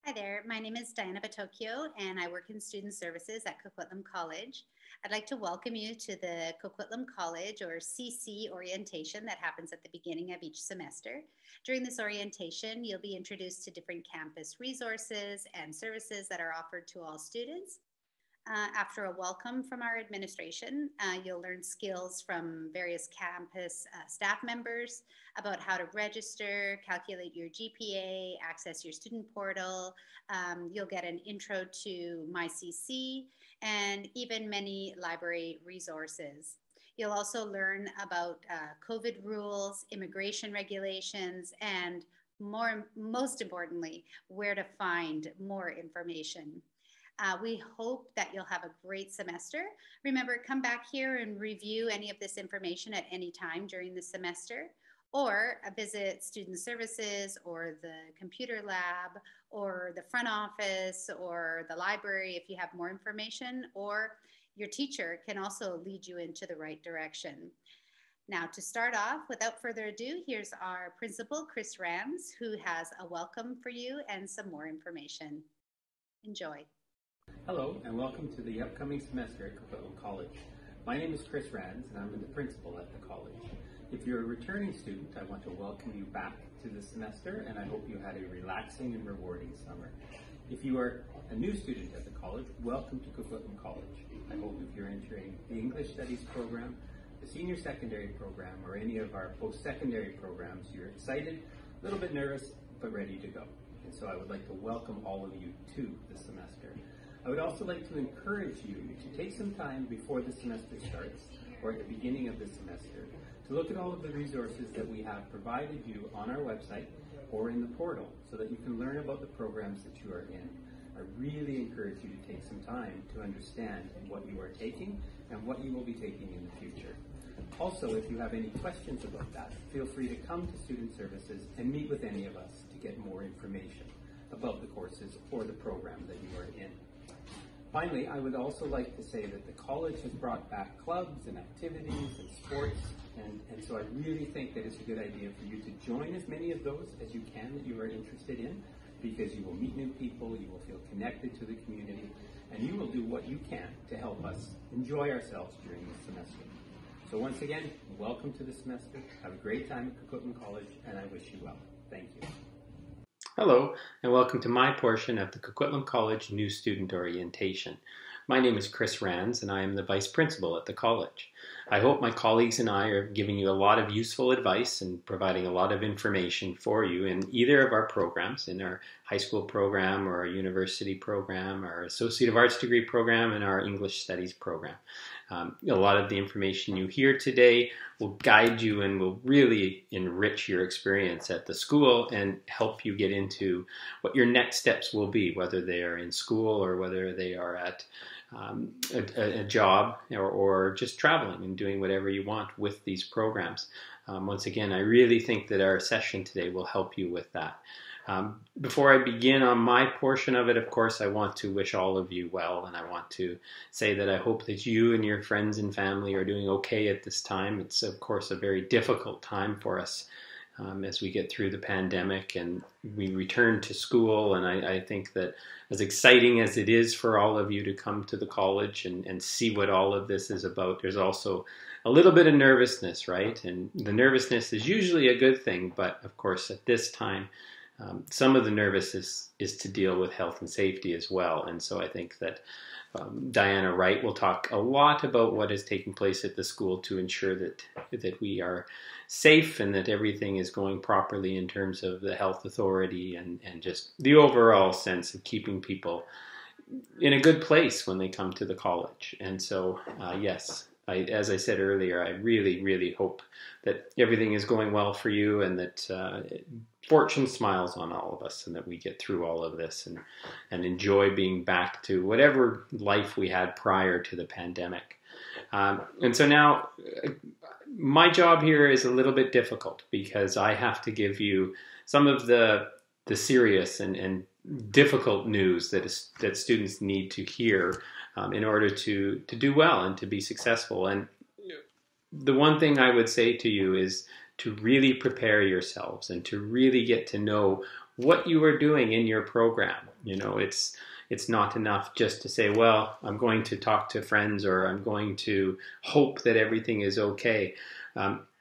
Hi there, my name is Diana Batocchio and I work in student services at Coquitlam College. I'd like to welcome you to the Coquitlam College or CC orientation that happens at the beginning of each semester. During this orientation, you'll be introduced to different campus resources and services that are offered to all students. After a welcome from our administration, you'll learn skills from various campus staff members about how to register, calculate your GPA, access your student portal. You'll get an intro to MyCC and even many library resources. You'll also learn about COVID rules, immigration regulations, and most importantly, where to find more information. We hope that you'll have a great semester. Remember, come back here and review any of this information at any time during the semester, or visit student services or the computer lab or the front office or the library if you have more information, or your teacher can also lead you into the right direction. Now, to start off, without further ado, here's our principal, Chris Rams, who has a welcome for you and some more information. Enjoy. Hello, and welcome to the upcoming semester at Coquitlam College. My name is Chris Rands, and I'm the principal at the college. If you're a returning student, I want to welcome you back to the semester, and I hope you had a relaxing and rewarding summer. If you are a new student at the college, welcome to Coquitlam College. I hope if you're entering the English Studies program, the Senior Secondary program, or any of our post-secondary programs, you're excited, a little bit nervous, but ready to go. And so I would like to welcome all of you to the semester. I would also like to encourage you to take some time before the semester starts, or at the beginning of the semester, to look at all of the resources that we have provided you on our website or in the portal, so that you can learn about the programs that you are in. I really encourage you to take some time to understand what you are taking and what you will be taking in the future. Also, if you have any questions about that, feel free to come to Student Services and meet with any of us to get more information about the courses or the program that you are in. Finally, I would also like to say that the college has brought back clubs and activities and sports, and so I really think that it's a good idea for you to join as many of those as you can that you are interested in, because you will meet new people, you will feel connected to the community, and you will do what you can to help us enjoy ourselves during this semester. So once again, welcome to the semester. Have a great time at Coquitlam College, and I wish you well. Thank you. Hello, and welcome to my portion of the Coquitlam College New Student Orientation. My name is Chris Rands, and I am the Vice Principal at the college. I hope my colleagues and I are giving you a lot of useful advice and providing a lot of information for you in either of our programs, in our high school program or our university program, our Associate of Arts degree program, and our English Studies program. A lot of the information you hear today will guide you and will really enrich your experience at the school and help you get into what your next steps will be, whether they are in school or whether they are at a job or just traveling and doing whatever you want with these programs. Once again, I really think that our session today will help you with that. Before I begin on my portion of it, of course, I want to wish all of you well, and I want to say that I hope that you and your friends and family are doing okay at this time. It's, of course, a very difficult time for us as we get through the pandemic and we return to school, and I think that as exciting as it is for all of you to come to the college and see what all of this is about, there's also a little bit of nervousness, right? And the nervousness is usually a good thing, but of course at this time, some of the nervousness is to deal with health and safety as well. And so I think that Diana Wright will talk a lot about what is taking place at the school to ensure that we are safe and that everything is going properly in terms of the health authority and just the overall sense of keeping people in a good place when they come to the college. And so, yes, as I said earlier, I really, really hope that everything is going well for you and that fortune smiles on all of us and that we get through all of this and enjoy being back to whatever life we had prior to the pandemic. And so now my job here is a little bit difficult because I have to give you some of the serious and difficult news that students need to hear in order to do well and to be successful. And the one thing I would say to you is to really prepare yourselves and to really get to know what you are doing in your program. You know, it's not enough just to say, well, I'm going to talk to friends, or I'm going to hope that everything is okay.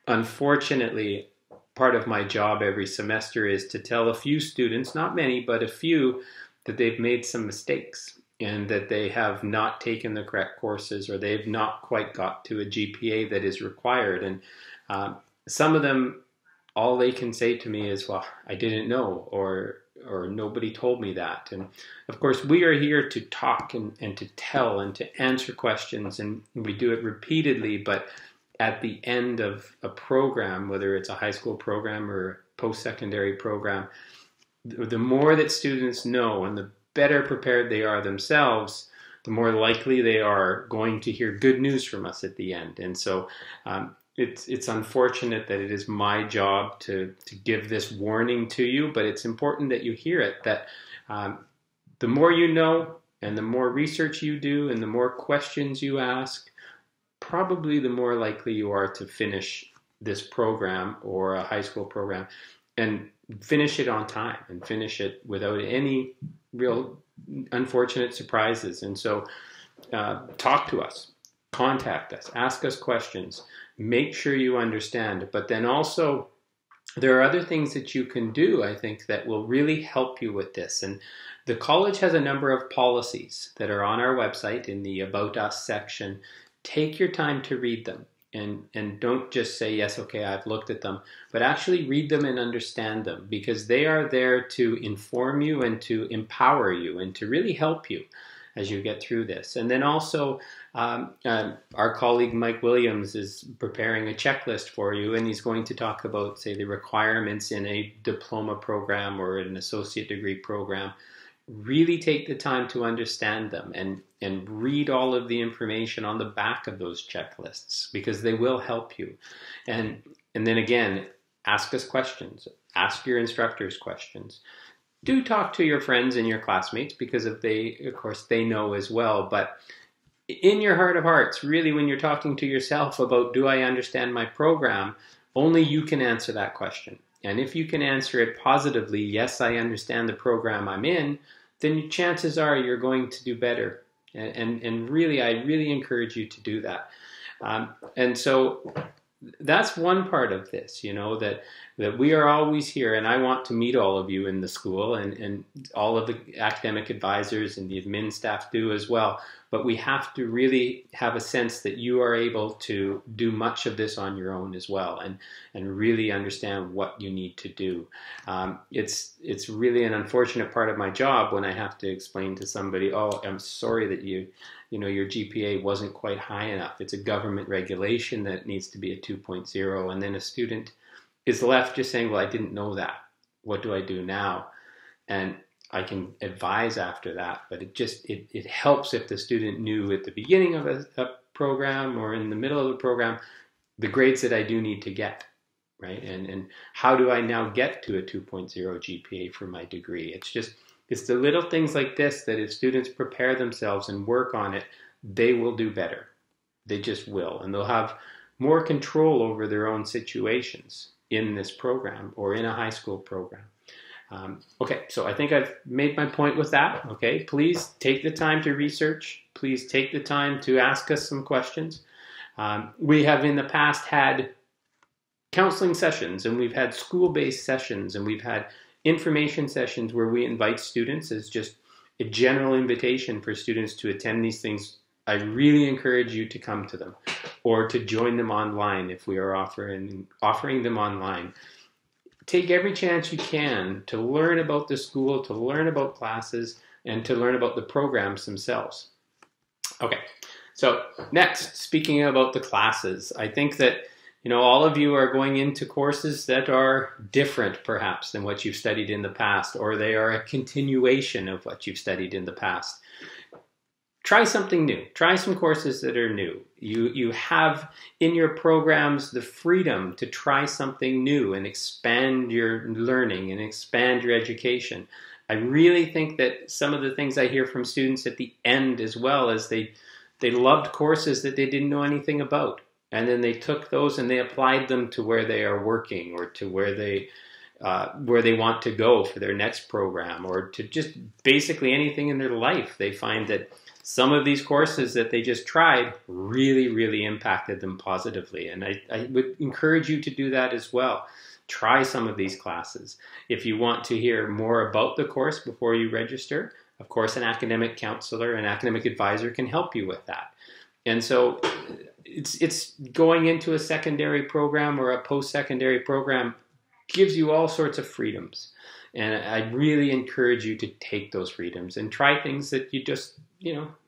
Unfortunately, part of my job every semester is to tell a few students, not many, but a few, that they've made some mistakes and that they have not taken the correct courses, or they've not quite got to a GPA that is required. And some of them, all they can say to me is, well, I didn't know, or nobody told me that. And of course, we are here to talk and to tell and to answer questions, and we do it repeatedly. But at the end of a program, whether it's a high school program or a post-secondary program, the more that students know and the better prepared they are themselves, the more likely they are going to hear good news from us at the end. And so it's unfortunate that it is my job to give this warning to you, but it's important that you hear it, that the more you know and the more research you do and the more questions you ask, probably the more likely you are to finish this program or a high school program, and finish it on time and finish it without any real unfortunate surprises. And so talk to us, contact us, ask us questions, make sure you understand. But then also, there are other things that you can do, I think, that will really help you with this. And the college has a number of policies that are on our website in the About Us section. Take your time to read them. And don't just say, yes, okay, I've looked at them, but actually read them and understand them, because they are there to inform you and to empower you and to really help you as you get through this. And then also, our colleague Mike Williams is preparing a checklist for you, and he's going to talk about, say, the requirements in a diploma program or an associate degree program. Really take the time to understand them and read all of the information on the back of those checklists, because they will help you. And then again, ask us questions. Ask your instructors questions. Do talk to your friends and your classmates, because of course, they know as well. But in your heart of hearts, really, when you're talking to yourself about, do I understand my program, only you can answer that question. And if you can answer it positively, yes, I understand the program I'm in, then chances are you're going to do better. And really, I really encourage you to do that. And so that's one part of this, you know, that we are always here, and I want to meet all of you in the school, and all of the academic advisors and the admin staff do as well. But we have to really have a sense that you are able to do much of this on your own as well, and really understand what you need to do. It's really an unfortunate part of my job when I have to explain to somebody, oh, I'm sorry that your GPA wasn't quite high enough. It's a government regulation that it needs to be a 2.0, and then a student is left just saying, well, I didn't know that. What do I do now? And I can advise after that, but it helps if the student knew at the beginning of a program or in the middle of the program the grades that I do need to get, right? And how do I now get to a 2.0 GPA for my degree? It's the little things like this that if students prepare themselves and work on it, they will do better. They just will. And they'll have more control over their own situations in this program or in a high school program. Okay, so I think I've made my point with that. Okay, please take the time to research. Please take the time to ask us some questions. We have in the past had counseling sessions, and we've had school-based sessions, and we've had information sessions where we invite students as just a general invitation for students to attend these things. I really encourage you to come to them or to join them online if we are offering them online. Take every chance you can to learn about the school, to learn about classes, and to learn about the programs themselves. Okay, so next, speaking about the classes, I think that all of you are going into courses that are different perhaps than what you've studied in the past, or they are a continuation of what you've studied in the past. Try something new. Try some courses that are new. You have in your programs the freedom to try something new and expand your learning and expand your education. I really think that some of the things I hear from students at the end as well is they loved courses that they didn't know anything about. And then they took those and they applied them to where they are working or to where they where they want to go for their next program, or to just basically anything in their life. They find that some of these courses that they just tried really, really impacted them positively. And I would encourage you to do that as well. Try some of these classes. If you want to hear more about the course before you register, of course, an academic counselor, an academic advisor can help you with that. And so it's going into a secondary program or a post-secondary program gives you all sorts of freedoms. And I really encourage you to take those freedoms and try things that you just,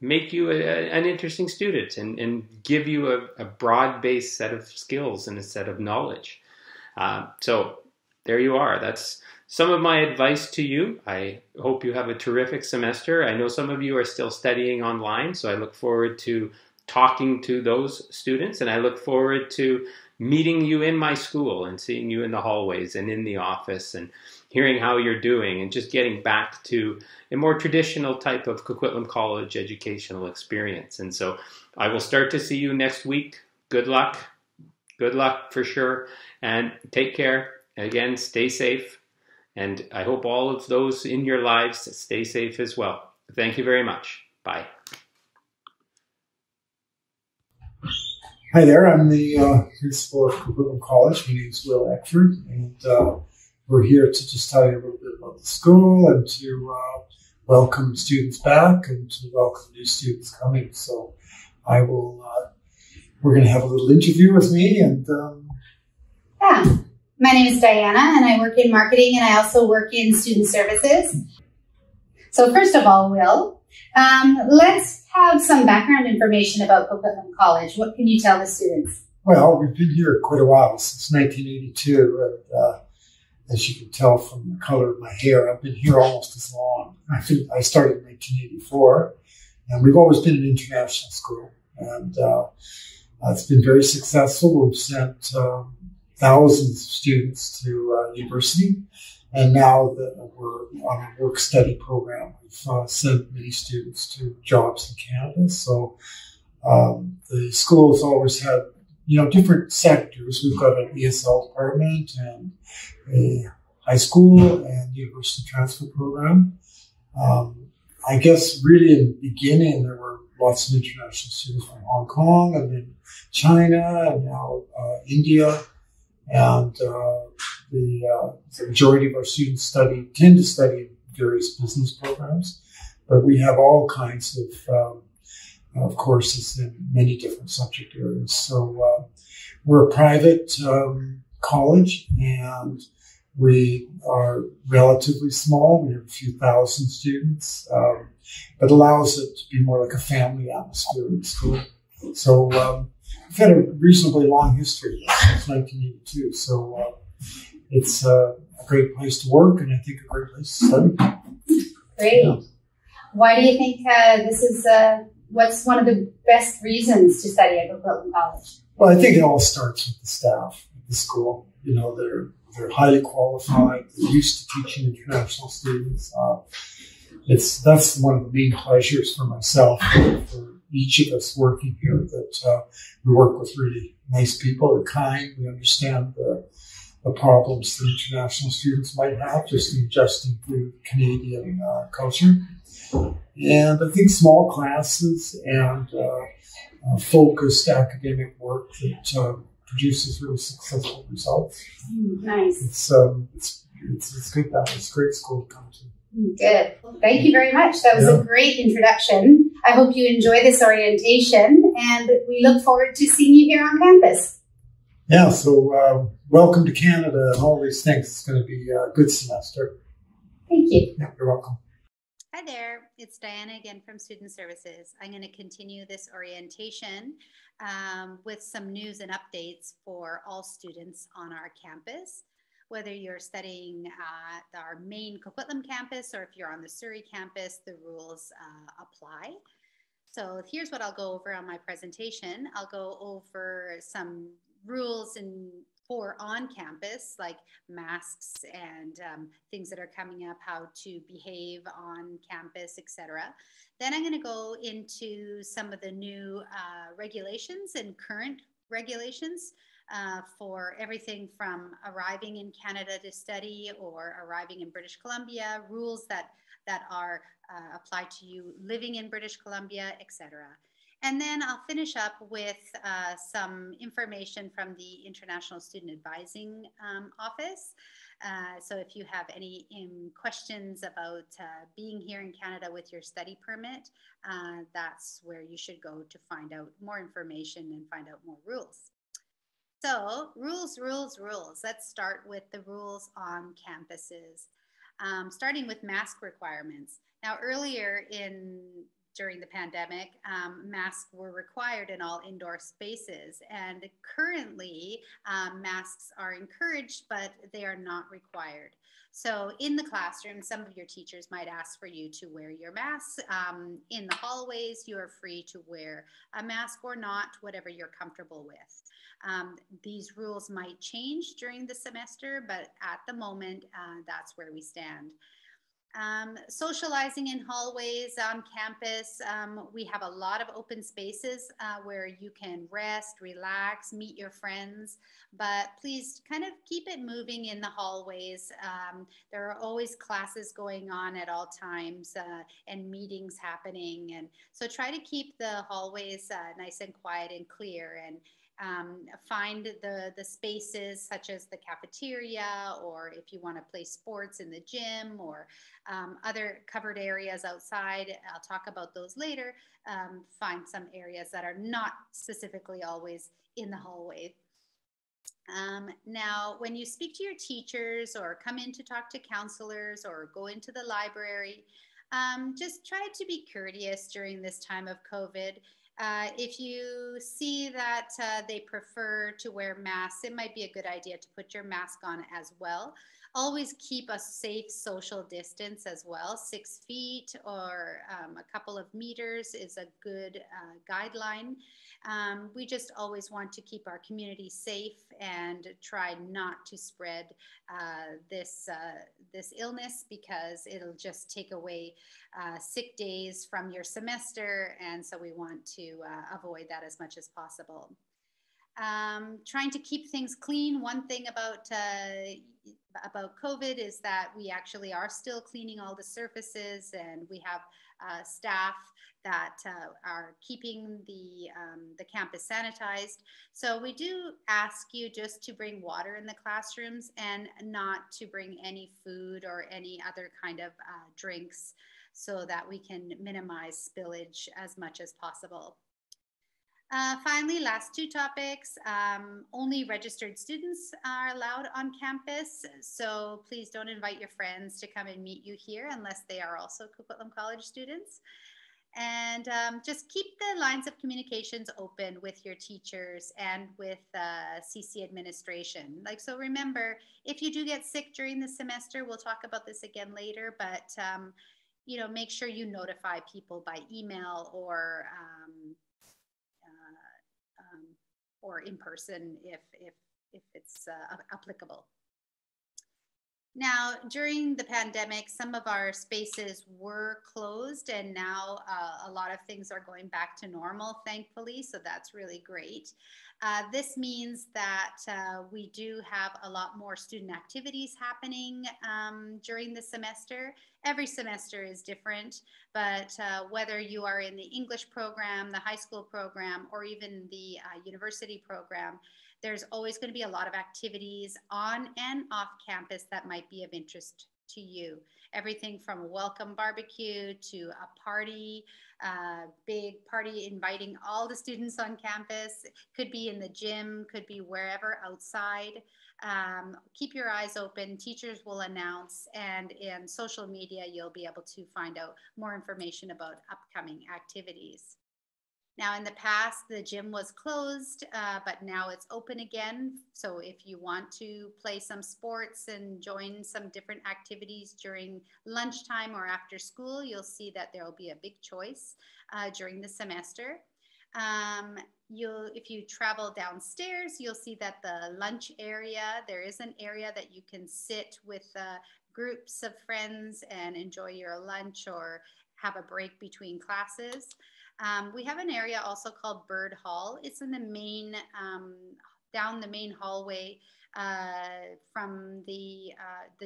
make you an interesting student and give you a broad-based set of skills and a set of knowledge. So there you are. That's some of my advice to you. I hope you have a terrific semester. I know some of you are still studying online, so I look forward to talking to those students, and I look forward to meeting you in my school and seeing you in the hallways and in the office and hearing how you're doing and just getting back to a more traditional type of Coquitlam College educational experience. And so I will start to see you next week. Good luck. Good luck for sure. And take care. Again, stay safe. And I hope all of those in your lives stay safe as well. Thank you very much. Bye. Hi there, I'm the principal of Coquitlam College. My name is Will Eckford, and we're here to just tell you a little bit about the school and to welcome students back and to welcome new students coming. So we're going to have a little interview with me. And Yeah, my name is Diana, and I work in marketing, and I also work in student services. So first of all, Will, let's have some background information about Coquitlam College. What can you tell the students? Well, we've been here quite a while, since 1982. And as you can tell from the color of my hair, I've been here almost as long. I started in 1984, and we've always been an international school. And it's been very successful. We've sent thousands of students to university. And now that we're on a work-study program, we've sent many students to jobs in Canada. So the school has always had, different sectors. We've got an ESL department and a high school and university transfer program. I guess really in the beginning, there were lots of international students from Hong Kong and then China and now India. And the majority of our students tend to study various business programs, but we have all kinds of courses in many different subject areas. So we're a private college, and we are relatively small. We have a few thousand students, but allows it to be more like a family atmosphere in school. So we've had a reasonably long history since 1982. So it's a great place to work, and I think a great place to study. Great. Yeah. Why do you think this is, what's one of the best reasons to study at Coquitlam College? Well, I think it all starts with the staff at the school. They're highly qualified. They're used to teaching international students. That's one of the main pleasures for myself, for each of us working here, that we work with really nice people. They're kind. We understand the problems that international students might have just in adjusting to Canadian culture. And I think small classes and focused academic work that produces really successful results. Nice. It's good. It's a great school to come to. Good. Well, thank you very much. That was a great introduction. I hope you enjoy this orientation, and we look forward to seeing you here on campus. Yeah, so welcome to Canada and all these things. It's going to be a good semester. Thank you. Yeah, you're welcome. Hi there, it's Diana again from Student Services. I'm going to continue this orientation with some news and updates for all students on our campus. Whether you're studying at our main Coquitlam campus or if you're on the Surrey campus, the rules apply. So here's what I'll go over on my presentation. I'll go over some rules for on campus, like masks and things that are coming up, how to behave on campus, etc. Then I'm going to go into some of the new regulations and current regulations for everything from arriving in Canada to study or arriving in British Columbia, rules that are applied to you living in British Columbia, etc. And then I'll finish up with some information from the International Student Advising Office. So if you have any questions about being here in Canada with your study permit, that's where you should go to find out more information and find out more rules. So rules. Let's start with the rules on campuses, starting with mask requirements. Now, earlier during the pandemic, masks were required in all indoor spaces. And currently, masks are encouraged, but they are not required. So in the classroom, some of your teachers might ask for you to wear your masks. In the hallways, you are free to wear a mask or not, whatever you're comfortable with. These rules might change during the semester, but at the moment, that's where we stand. Socializing in hallways on campus. We have a lot of open spaces where you can rest, relax, meet your friends, but please kind of keep it moving in the hallways. There are always classes going on at all times and meetings happening. And so try to keep the hallways nice and quiet and clear, and find the spaces such as the cafeteria, or if you want to play sports in the gym, or other covered areas outside. I'll talk about those later. Find some areas that are not specifically always in the hallway. Now, when you speak to your teachers or come in to talk to counselors or go into the library, just try to be courteous during this time of COVID. If you see that they prefer to wear masks, it might be a good idea to put your mask on as well. Always keep a safe social distance as well. 6 feet or a couple of meters is a good guideline. We just always want to keep our community safe and try not to spread this illness, because it'll just take away sick days from your semester, and so we want to avoid that as much as possible. Trying to keep things clean. One thing about COVID is that we actually are still cleaning all the surfaces, and we have staff that are keeping the campus sanitized. So we do ask you just to bring water in the classrooms and not to bring any food or any other kind of drinks, so that we can minimize spillage as much as possible. Finally, last 2 topics. Only registered students are allowed on campus, so please don't invite your friends to come and meet you here unless they are also Coquitlam College students. And just keep the lines of communications open with your teachers and with CC administration. So remember, if you do get sick during the semester, we'll talk about this again later, but make sure you notify people by email or in person if it's applicable. Now, during the pandemic, some of our spaces were closed, and now a lot of things are going back to normal, thankfully, so that's really great. This means that we do have a lot more student activities happening during the semester. Every semester is different, but whether you are in the English program, the high school program, or even the university program, there's always going to be a lot of activities on and off campus that might be of interest to you. Everything from a welcome barbecue to a party, big party inviting all the students on campus. Could be in the gym, could be wherever outside. Keep your eyes open. Teachers will announce, and in social media, you'll be able to find out more information about upcoming activities. Now, in the past, the gym was closed, but now it's open again. So if you want to play some sports and join some different activities during lunchtime or after school, you'll see that there will be a big choice during the semester. If you travel downstairs, you'll see that the lunch area, there is an area that you can sit with groups of friends and enjoy your lunch or have a break between classes. We have an area also called Bird Hall. It's in the main down the main hallway from the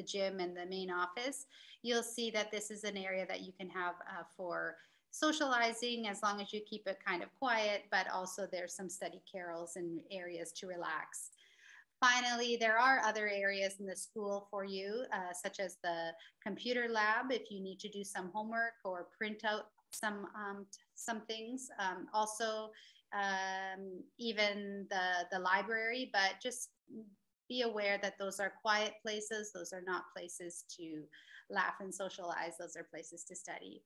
gym and the main office, you'll see that this is an area that you can have for socializing, as long as you keep it kind of quiet, but also there's some study carrels and areas to relax. Finally, there are other areas in the school for you, such as the computer lab if you need to do some homework or print out some things. Also, even the library, but just be aware that those are quiet places. Those are not places to laugh and socialize. Those are places to study.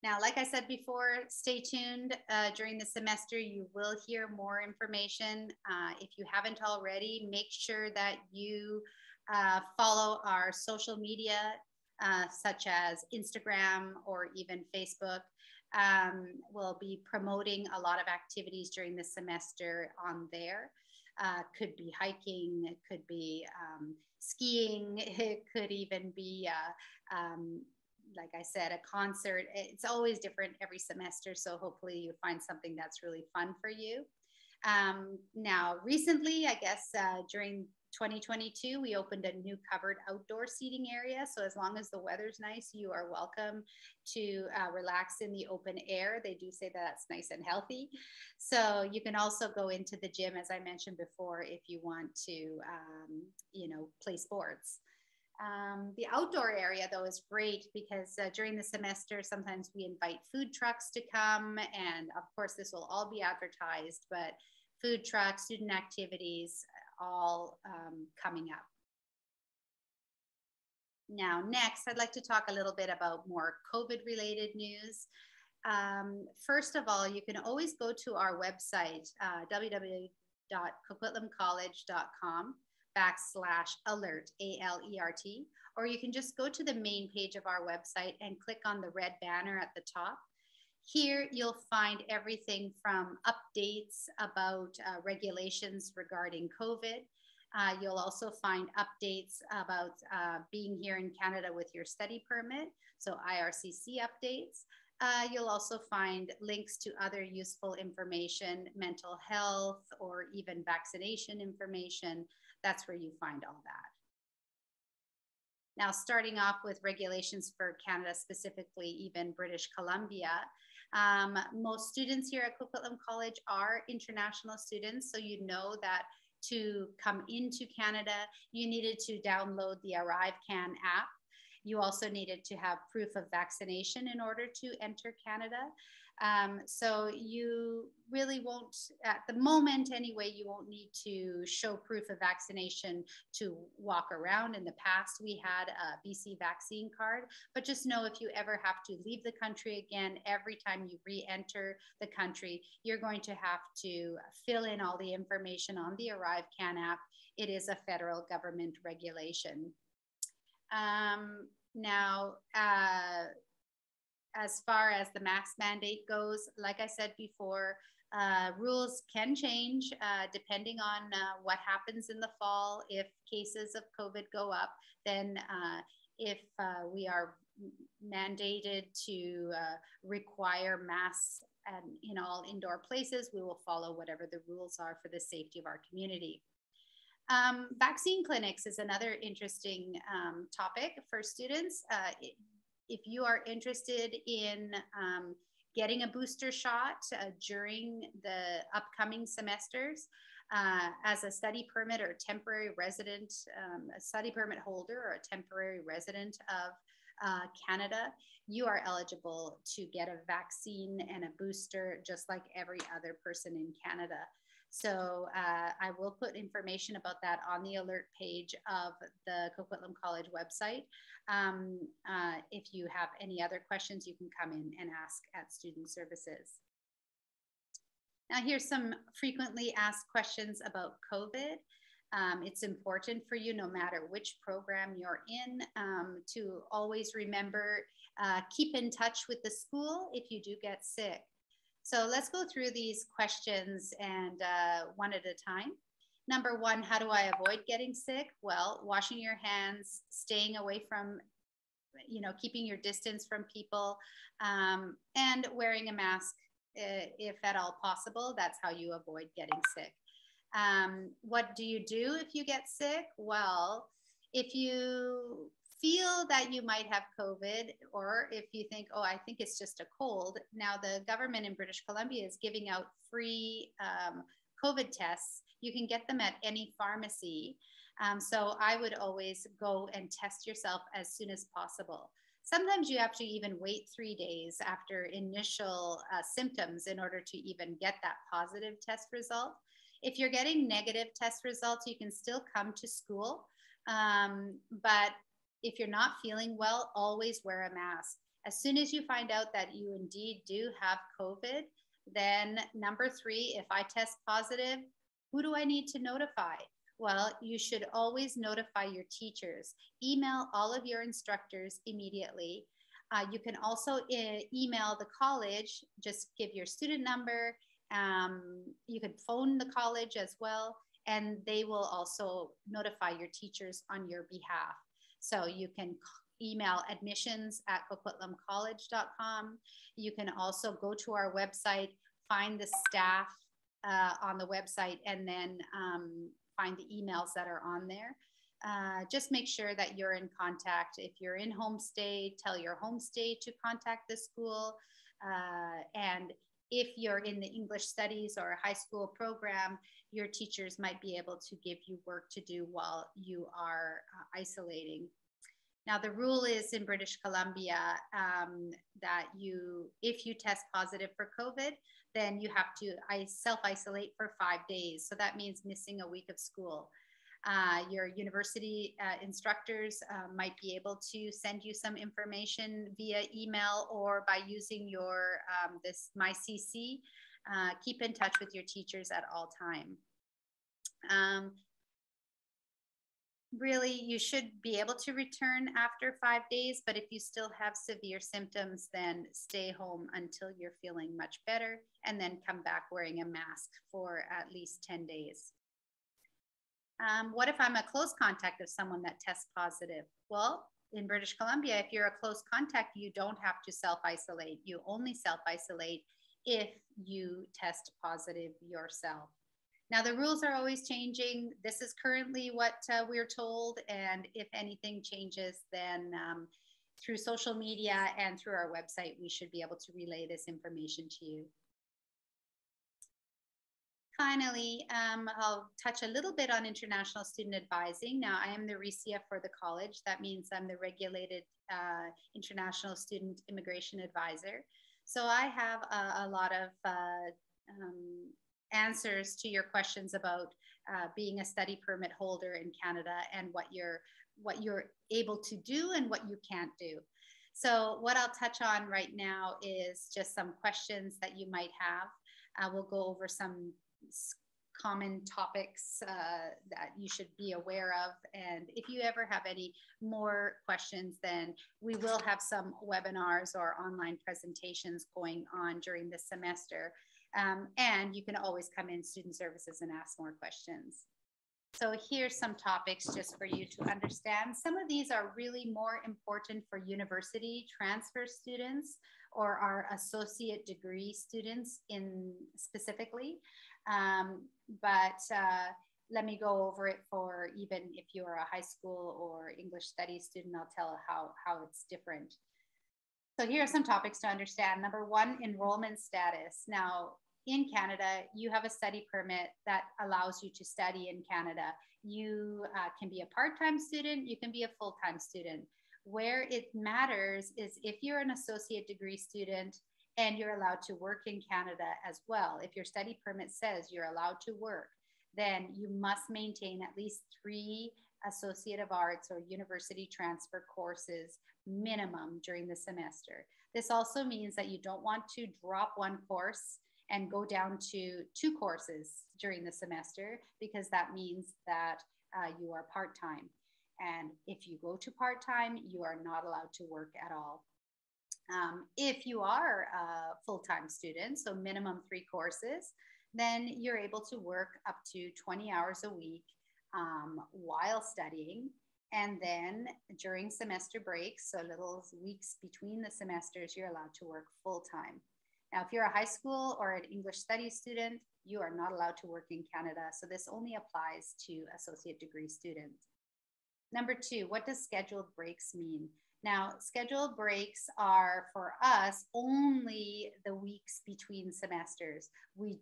Now, like I said before, stay tuned. During the semester, you will hear more information. If you haven't already, make sure that you follow our social media, such as Instagram or even Facebook. We'll be promoting a lot of activities during the semester on there. Could be hiking, it could be skiing, it could even be like I said, a concert. It's always different every semester, so hopefully you find something that's really fun for you. Now, recently, I guess during 2022, we opened a new covered outdoor seating area. So as long as the weather's nice, you are welcome to relax in the open air. They do say that that's nice and healthy. So you can also go into the gym, as I mentioned before, if you want to, play sports. The outdoor area, though, is great because during the semester, sometimes we invite food trucks to come. And of course, this will all be advertised, but food trucks, student activities, all coming up. Now, next, I'd like to talk a little bit about more COVID-related news. First of all, you can always go to our website, www.coquitlamcollege.com/alert, A-L-E-R-T, or you can just go to the main page of our website and click on the red banner at the top. Here, you'll find everything from updates about regulations regarding COVID. You'll also find updates about being here in Canada with your study permit, so IRCC updates. You'll also find links to other useful information, mental health, or even vaccination information. That's where you find all that. Now, starting off with regulations for Canada, specifically even British Columbia, most students here at Coquitlam College are international students, so you know that to come into Canada, you needed to download the ArriveCAN app. You also needed to have proof of vaccination in order to enter Canada. So you really won't, at the moment anyway, you won't need to show proof of vaccination to walk around. In the past, we had a BC vaccine card, but just know if you ever have to leave the country again, every time you re-enter the country, you're going to have to fill in all the information on the ArriveCAN app. It is a federal government regulation. Now, as far as the mask mandate goes, like I said before, rules can change depending on what happens in the fall. If cases of COVID go up, then if we are mandated to require masks in all indoor places, we will follow whatever the rules are for the safety of our community. Vaccine clinics is another interesting topic for students. If you are interested in getting a booster shot during the upcoming semesters, as a study permit or temporary resident, a study permit holder or a temporary resident of Canada, you are eligible to get a vaccine and a booster just like every other person in Canada. So I will put information about that on the alert page of the Coquitlam College website. If you have any other questions, you can come in and ask at Student Services. Now here's some frequently asked questions about COVID. It's important for you, no matter which program you're in, to always remember, keep in touch with the school if you do get sick. So let's go through these questions and one at a time. Number one, how do I avoid getting sick? Well, washing your hands, staying away from, keeping your distance from people, and wearing a mask if at all possible. That's how you avoid getting sick. What do you do if you get sick? Well, if you feel that you might have COVID, or if you think, oh, I think it's just a cold, now the government in British Columbia is giving out free COVID tests. You can get them at any pharmacy. So I would always go and test yourself as soon as possible. Sometimes you have to even wait 3 days after initial symptoms in order to even get that positive test result. If you're getting negative test results, you can still come to school. But if you're not feeling well, always wear a mask. As soon as you find out that you indeed do have COVID, then number 3, if I test positive, who do I need to notify? Well, you should always notify your teachers. Email all of your instructors immediately. You can also email the college, just give your student number. You could phone the college as well, and they will also notify your teachers on your behalf. So you can email admissions@coquitlamcollege.com. You can also go to our website, find the staff on the website, and then find the emails that are on there. Just make sure that you're in contact. If you're in homestay, tell your homestay to contact the school. And if you're in the English studies or a high school program, your teachers might be able to give you work to do while you are isolating. Now, the rule is in British Columbia that if you test positive for COVID, then you have to self-isolate for 5 days. So that means missing a week of school. Your university instructors might be able to send you some information via email or by using your this MyCC. Keep in touch with your teachers at all time. Really, you should be able to return after 5 days, but if you still have severe symptoms, then stay home until you're feeling much better, and then come back wearing a mask for at least 10 days. What if I'm a close contact of someone that tests positive? Well, in British Columbia, if you're a close contact, you don't have to self-isolate. You only self-isolate if you test positive yourself. Now, the rules are always changing. This is currently what we're told. And if anything changes, then through social media and through our website, we should be able to relay this information to you. Finally, I'll touch a little bit on international student advising. Now, I am the RICIA for the college. That means I'm the regulated international student immigration advisor. So I have a lot of answers to your questions about being a study permit holder in Canada and what you're able to do and what you can't do. So what I'll touch on right now is just some questions that you might have. We'll go over some common topics that you should be aware of. And if you ever have any more questions, then we will have some webinars or online presentations going on during the semester. And you can always come in student services and ask more questions. So here's some topics just for you to understand. Some of these are really more important for university transfer students or our associate degree students specifically. But let me go over it for even if you're a high school or English studies student, I'll tell how it's different. So here are some topics to understand. Number 1, enrollment status. Now, in Canada, you have a study permit that allows you to study in Canada. You can be a part-time student, you can be a full-time student. Where it matters is if you're an associate degree student and you're allowed to work in Canada as well. If your study permit says you're allowed to work, then you must maintain at least 3 Associate of Arts or university transfer courses minimum during the semester. This also means that you don't want to drop one course and go down to 2 courses during the semester, because that means that you are part-time. And if you go to part-time, you are not allowed to work at all. If you are a full-time student, so minimum 3 courses, then you're able to work up to 20 hours a week while studying. And then during semester breaks, so little weeks between the semesters, you're allowed to work full-time. Now, if you're a high school or an English studies student, you are not allowed to work in Canada. So this only applies to associate degree students. Number 2, what does scheduled breaks mean? Now, scheduled breaks are for us only the weeks between semesters. We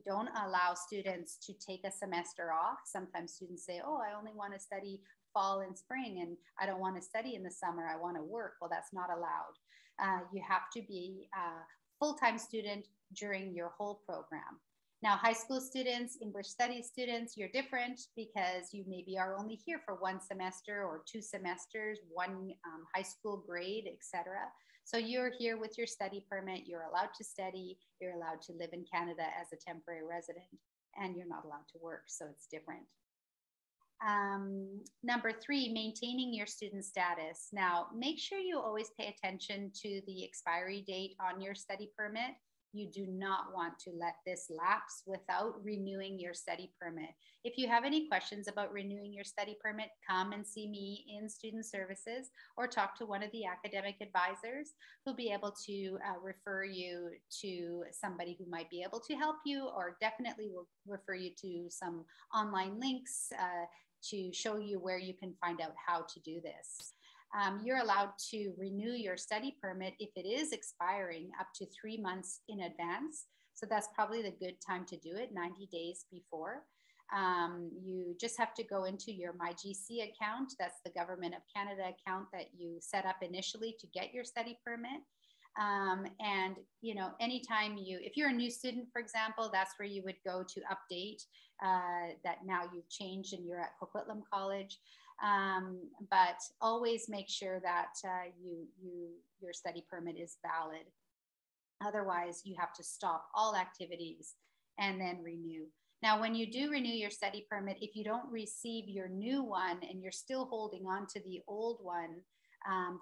don't allow students to take a semester off. Sometimes students say, oh, I only want to study fall and spring, and I don't want to study in the summer. I want to work. Well, that's not allowed. You have to be a full-time student during your whole program. Now, high school students, English studies students, you're different because you maybe are only here for 1 semester or 2 semesters, 1 high school grade, etc. So you're here with your study permit, you're allowed to study, you're allowed to live in Canada as a temporary resident, and you're not allowed to work, so it's different. Number 3, maintaining your student status. Now, make sure you always pay attention to the expiry date on your study permit. You do not want to let this lapse without renewing your study permit. If you have any questions about renewing your study permit, come and see me in Student Services or talk to one of the academic advisors who'll be able to refer you to somebody who might be able to help you, or definitely will refer you to some online links to show you where you can find out how to do this. You're allowed to renew your study permit if it is expiring up to 3 months in advance. So that's probably the good time to do it, 90 days before. You just have to go into your MyGC account. That's the Government of Canada account that you set up initially to get your study permit. And, you know, anytime if you're a new student, for example, that's where you would go to update that now you've changed and you're at Coquitlam College. But always make sure that your study permit is valid. Otherwise, you have to stop all activities and then renew. Now, when you do renew your study permit, if you don't receive your new one and you're still holding on to the old one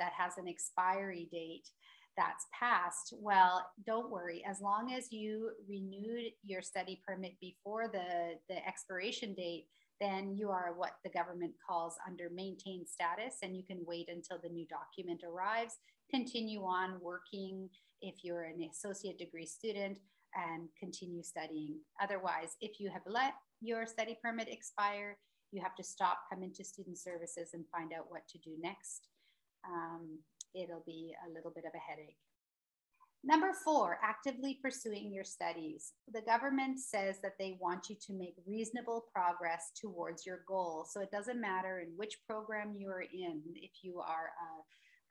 that has an expiry date that's passed, well, don't worry. As long as you renewed your study permit before the expiration date, then you are what the government calls under maintained status, and you can wait until the new document arrives, continue on working if you're an associate degree student, and continue studying. Otherwise, if you have let your study permit expire, you have to stop, come into Student Services and find out what to do next. It'll be a little bit of a headache. Number 4, actively pursuing your studies. The government says that they want you to make reasonable progress towards your goal. So it doesn't matter in which program you're in. If you are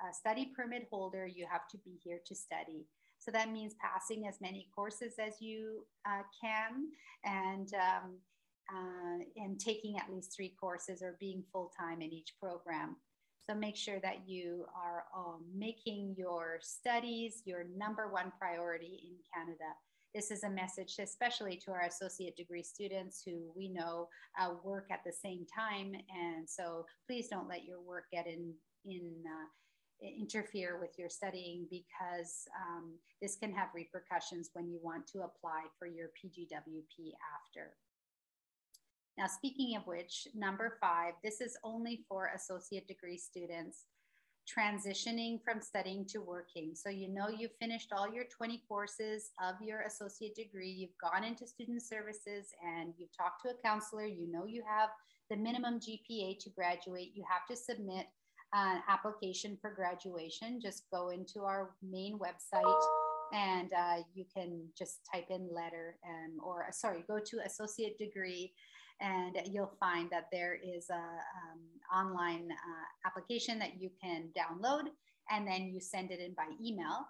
a study permit holder, you have to be here to study. So that means passing as many courses as you can, and taking at least 3 courses or being full-time in each program. So make sure that you are making your studies your number 1 priority in Canada. This is a message especially to our associate degree students who we know work at the same time. And so please don't let your work get interfere with your studying, because this can have repercussions when you want to apply for your PGWP after. Now, speaking of which, number 5, this is only for associate degree students transitioning from studying to working. So you know you've finished all your 20 courses of your associate degree, you've gone into Student Services and you've talked to a counselor, you know you have the minimum GPA to graduate, you have to submit an application for graduation. Just go into our main website and you can just type in letter go to associate degree, and you'll find that there is a online application that you can download, and then you send it in by email.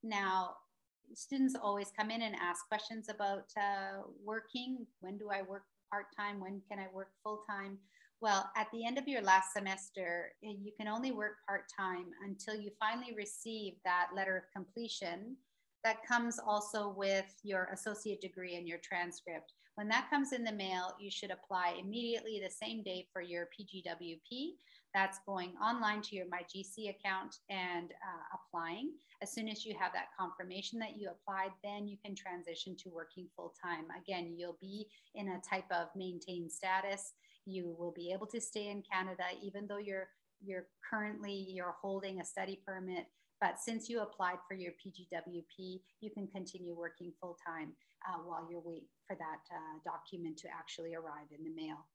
Now, students always come in and ask questions about working. When do I work part-time? When can I work full-time? Well, at the end of your last semester, you can only work part-time until you finally receive that letter of completion that comes also with your associate degree and your transcript. When that comes in the mail, you should apply immediately the same day for your PGWP. That's going online to your MyGC account and applying. As soon as you have that confirmation that you applied, then you can transition to working full-time. Again, you'll be in a type of maintained status. You will be able to stay in Canada, even though you're holding a study permit. But since you applied for your PGWP, you can continue working full-time while you're waiting for that document to actually arrive in the mail.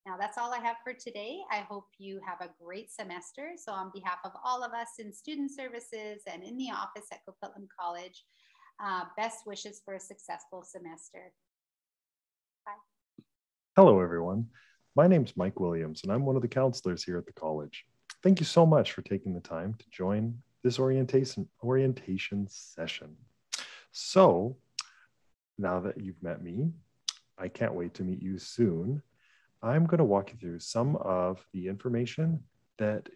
Now that's all I have for today. I hope you have a great semester. So on behalf of all of us in student services and in the office at Coquitlam College, best wishes for a successful semester. Bye. Hello, everyone. My name's Mike Williams, and I'm one of the counselors here at the college. Thank you so much for taking the time to join this orientation session. So now that you've met me, I can't wait to meet you soon. I'm going to walk you through some of the information that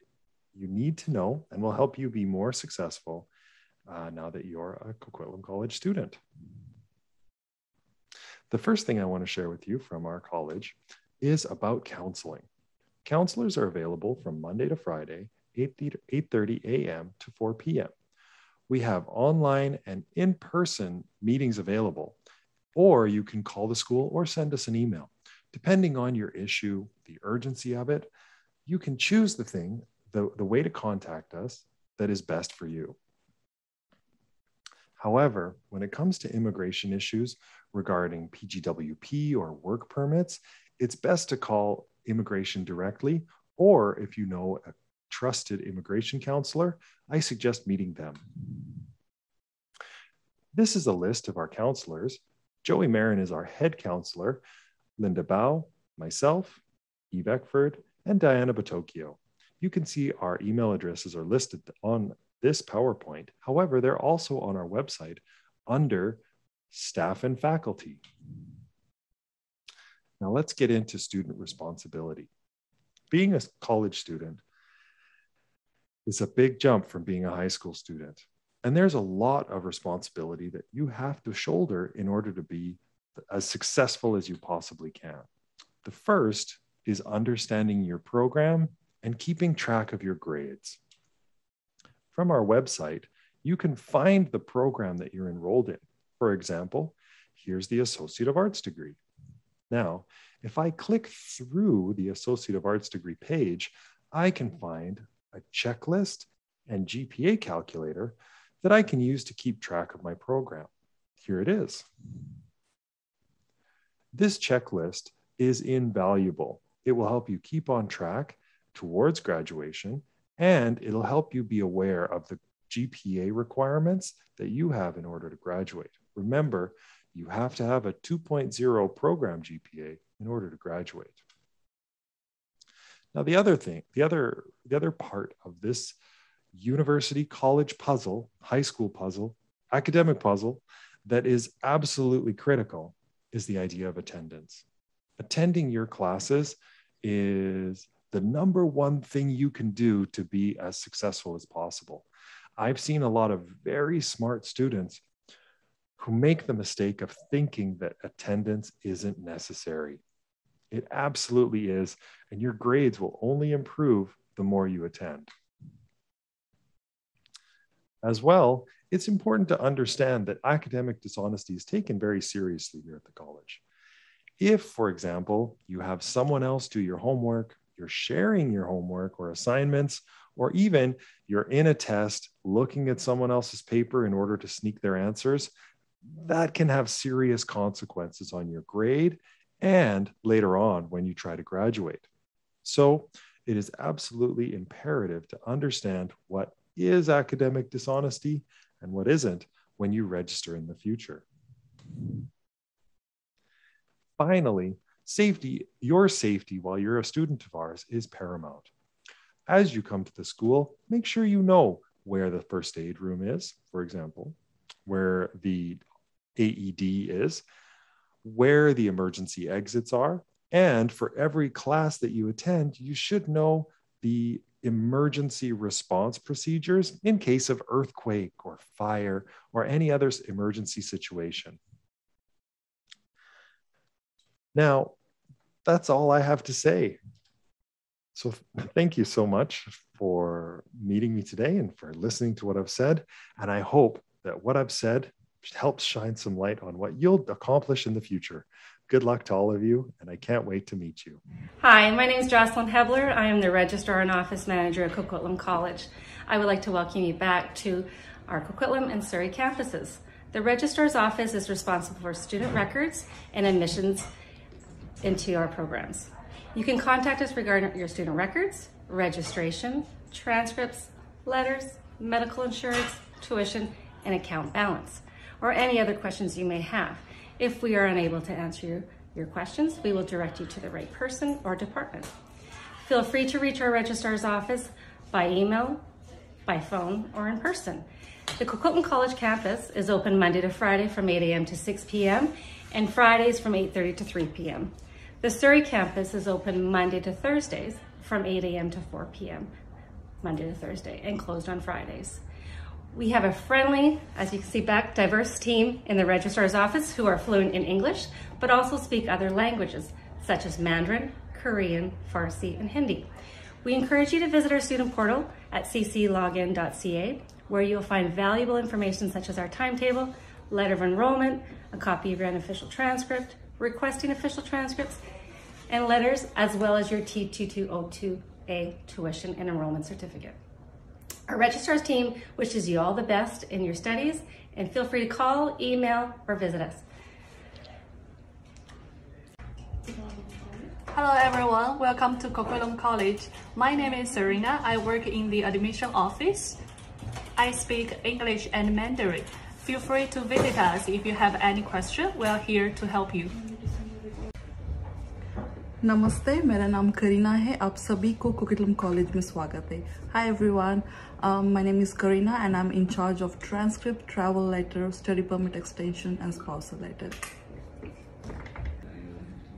you need to know and will help you be more successful now that you're a Coquitlam College student. The first thing I want to share with you from our college is about counseling. Counselors are available from Monday to Friday, 8:30 a.m. to 4 p.m. We have online and in-person meetings available, or you can call the school or send us an email. Depending on your issue, the urgency of it, you can choose the way to contact us that is best for you. However, when it comes to immigration issues regarding PGWP or work permits, it's best to call immigration directly, or if you know a trusted immigration counselor, I suggest meeting them. This is a list of our counselors. Joey Marin is our head counselor. Linda Bao, myself, Eve Eckford, and Diana Batocchio. You can see our email addresses are listed on this PowerPoint. However, they're also on our website under staff and faculty. Now let's get into student responsibility. Being a college student is a big jump from being a high school student. And there's a lot of responsibility that you have to shoulder in order to be as successful as you possibly can. The first is understanding your program and keeping track of your grades. From our website, you can find the program that you're enrolled in. For example, here's the Associate of Arts degree. Now, if I click through the Associate of Arts degree page, I can find a checklist and GPA calculator that I can use to keep track of my program. Here it is. This checklist is invaluable. It will help you keep on track towards graduation, and it'll help you be aware of the GPA requirements that you have in order to graduate. Remember, you have to have a 2.0 program GPA in order to graduate. Now, the other part of this university college puzzle, high school puzzle, academic puzzle that is absolutely critical is the idea of attendance. Attending your classes is the number one thing you can do to be as successful as possible. I've seen a lot of very smart students who make the mistake of thinking that attendance isn't necessary. It absolutely is, and your grades will only improve the more you attend. As well, it's important to understand that academic dishonesty is taken very seriously here at the college. If, for example, you have someone else do your homework, you're sharing your homework or assignments, or even you're in a test looking at someone else's paper in order to sneak their answers, that can have serious consequences on your grade and later on when you try to graduate. So it is absolutely imperative to understand what is academic dishonesty and what isn't when you register in the future. Finally, your safety while you're a student of ours is paramount. As you come to the school, make sure you know where the first aid room is, for example, where the AED is, where the emergency exits are, and for every class that you attend, you should know the emergency response procedures in case of earthquake or fire or any other emergency situation. Now, that's all I have to say. So thank you so much for meeting me today and for listening to what I've said. And I hope that what I've said helps shine some light on what you'll accomplish in the future. Good luck to all of you, and I can't wait to meet you. Hi, my name is Jocelyn Hebler. I am the Registrar and Office Manager at Coquitlam College. I would like to welcome you back to our Coquitlam and Surrey campuses. The Registrar's Office is responsible for student records and admissions into our programs. You can contact us regarding your student records, registration, transcripts, letters, medical insurance, tuition, and account balance, or any other questions you may have. If we are unable to answer your questions, we will direct you to the right person or department. Feel free to reach our Registrar's Office by email, by phone, or in person. The Coquitlam College campus is open Monday to Friday from 8 a.m. to 6 p.m. and Fridays from 8:30 to 3 p.m. The Surrey campus is open Monday to Thursdays from 8 a.m. to 4 p.m. Monday to Thursday, and closed on Fridays. We have a friendly, as you can see back, diverse team in the Registrar's Office who are fluent in English, but also speak other languages, such as Mandarin, Korean, Farsi, and Hindi. We encourage you to visit our student portal at cclogin.ca, where you'll find valuable information such as our timetable, letter of enrollment, a copy of your unofficial transcript, requesting official transcripts, and letters, as well as your T2202A tuition and enrollment certificate. Our Registrar's team wishes you all the best in your studies, and feel free to call, email, or visit us. Hello everyone, welcome to Coquitlam College. My name is Serena. I work in the admission office. I speak English and Mandarin. Feel free to visit us if you have any question. We are here to help you. नमस्ते, मेरा नाम करीना है. आप सभी को कोकिटलम college में स्वागत है. Hi everyone, my name is Karina and I'm in charge of transcript, travel letter, study permit extension and spousal letter.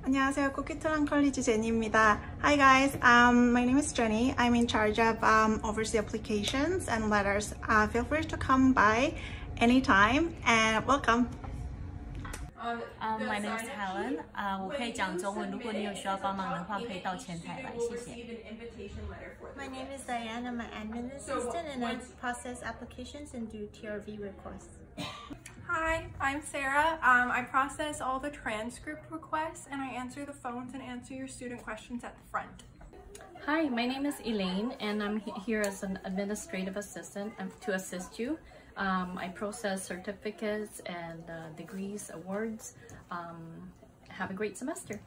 안녕하세요, 코키트람 컬리지 제니입니다. Hi guys, my name is Jenny. I'm in charge of overseas applications and letters. Feel free to come by anytime and welcome. My name is Helen. 我可以讲中文，如果你有需要帮忙的话，可以到前台来，谢谢。My name is Diane. I'm an admin assistant and I process applications and do TRV requests. Hi, I'm Sarah. I process all the transcript requests and I answer the phones and answer your student questions at the front. Hi, my name is Elaine and I'm here as an administrative assistant to assist you. I process certificates and degrees, awards. Have a great semester.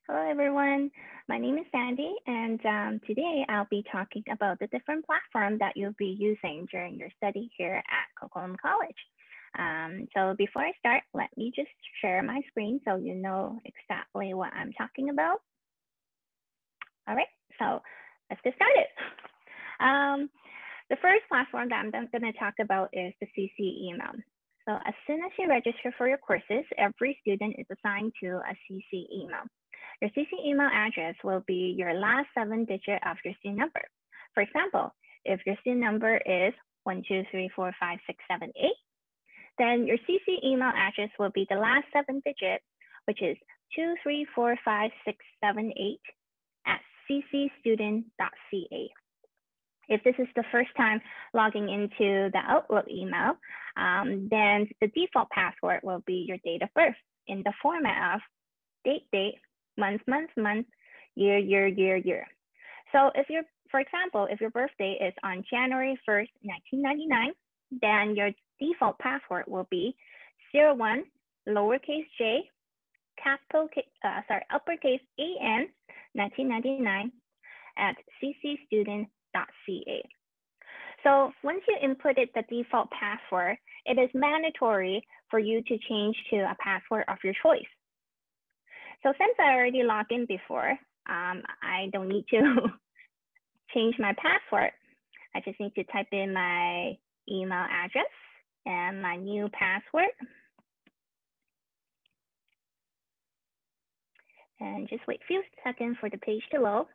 Hello everyone, my name is Sandy and today I'll be talking about the different platforms that you'll be using during your study here at Coquitlam College. So before I start, let me just share my screen so you know exactly what I'm talking about. All right, so let's get started. The first platform that I'm going to talk about is the CC email. So as soon as you register for your courses, every student is assigned to a CC email. Your CC email address will be your last 7 digits of your student number. For example, if your student number is 1234567 8, then your CC email address will be the last 7 digits, which is 2345678 at ccstudent.ca. If this is the first time logging into the Outlook email, then the default password will be your date of birth in the format of date, month, year. So if you're, for example, if your birthday is on January 1st, 1999, then your default password will be 01 lowercase j, uppercase AN 1999 at ccstudent.ca. So once you inputted the default password, it is mandatory for you to change to a password of your choice. So since I already logged in before, I don't need to change my password. I just need to type in my email address and my new password. And just wait a few seconds for the page to load.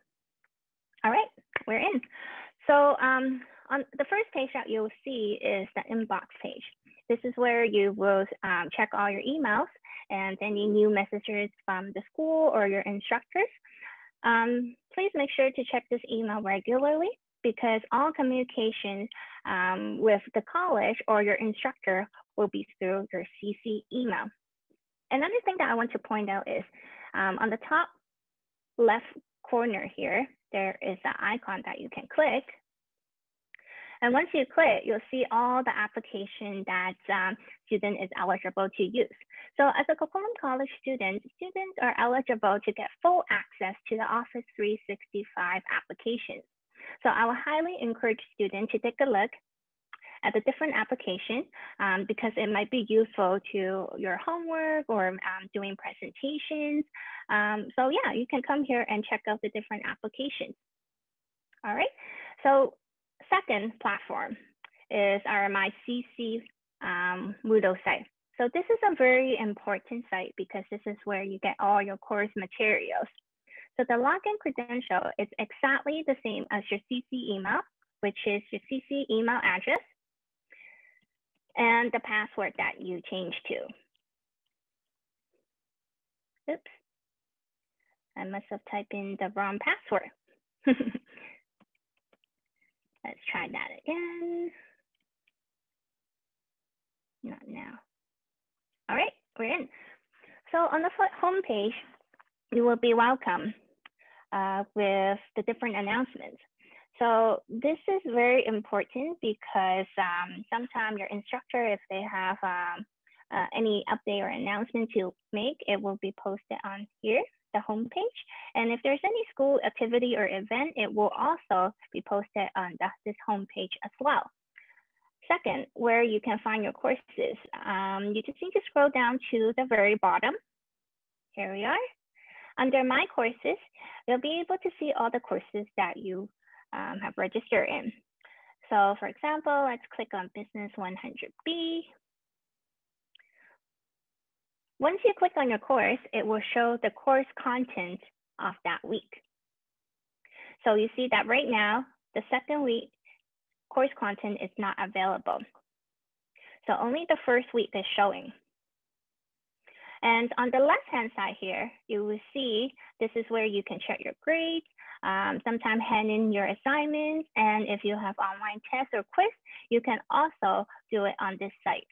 All right, we're in. So on the first page that you'll see is the inbox page. This is where you will check all your emails and any new messages from the school or your instructors. Please make sure to check this email regularly because all communication with the college or your instructor will be through your CC email. Another thing that I want to point out is on the top left corner here, there is an icon that you can click. And once you click, you'll see all the application that student is eligible to use. So as a Coquitlam College student, students are eligible to get full access to the Office 365 applications. So I will highly encourage students to take a look at the different applications because it might be useful to your homework or doing presentations. So yeah, you can come here and check out the different applications. All right, so second platform is our MyCC Moodle site. So this is a very important site because this is where you get all your course materials. So the login credential is exactly the same as your CC email, which is your CC email address and the password that you change to. Oops, I must have typed in the wrong password. Let's try that again. Not now. All right, we're in. So on the home page, you will be welcome with the different announcements. So this is very important because sometimes your instructor, if they have any update or announcement to make, it will be posted on here, the home page. And if there's any school activity or event, it will also be posted on this home page as well. Second, where you can find your courses, you just need to scroll down to the very bottom. Here we are. Under My Courses, you'll be able to see all the courses that you have registered in. So for example, let's click on Business 100B. Once you click on your course, it will show the course content of that week. So you see that right now, the second week, course content is not available. So only the first week is showing. And on the left-hand side here, you will see this is where you can check your grades, sometimes hand in your assignments, and if you have online tests or quiz, you can also do it on this site.